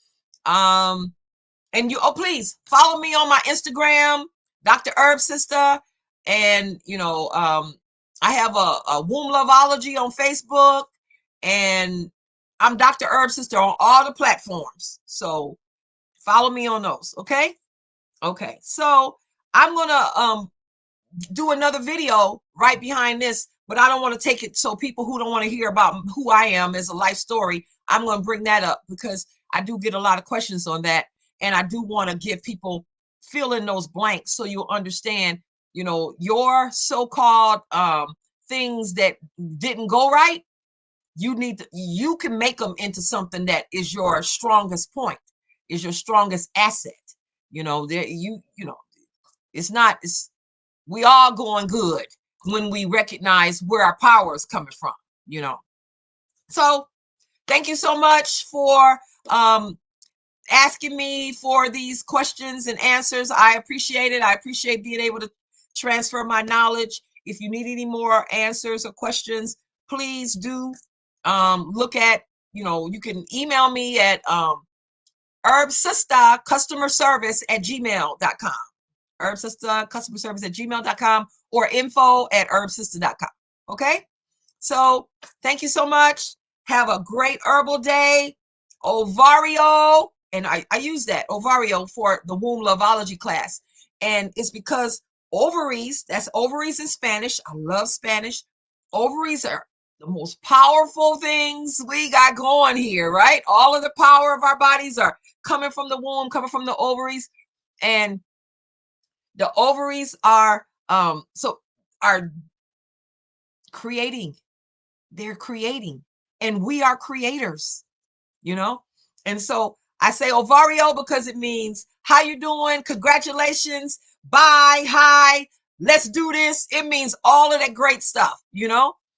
And you, oh, please follow me on my Instagram. Dr. HerbSistah, and I have a WombLoveOlogy on Facebook, and I'm Dr. HerbSistah on all the platforms. So follow me on those, okay? Okay, so I'm gonna do another video right behind this, but I don't want to take it, so people who don't want to hear about who I am as a life story, I'm going to bring that up because I do get a lot of questions on that, and I do want to give people fill in those blanks so you understand, your so-called things that didn't go right. You can make them into something that is your strongest point, is your strongest asset. It's we all going good when we recognize where our power is coming from, you know. So thank you so much for asking me for these questions and answers. I appreciate it. I appreciate being able to transfer my knowledge. If you need any more answers or questions, please do look at, you can email me at HerbSistah customer service at gmail.com. HerbSistah customer service at gmail.com or info@herbsistah.com. Okay. So thank you so much. Have a great herbal day. Ovario. And I use that Ovario for the WombLoveOlogy class. And it's because ovaries, that's ovaries in Spanish. I love Spanish. Ovaries are the most powerful things we got going here, right? All of the power of our bodies are coming from the womb, coming from the ovaries. And the ovaries are are creating. They're creating, and we are creators, And so I say Ovario because it means how you doing, congratulations, bye, hi, let's do this. It means all of that great stuff,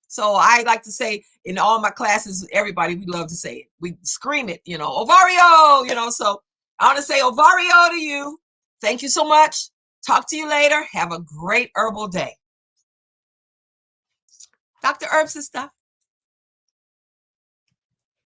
So I like to say in all my classes, everybody, we love to say it. We scream it, Ovario, So I want to say Ovario to you. Thank you so much. Talk to you later. Have a great herbal day. Dr. HerbSistah.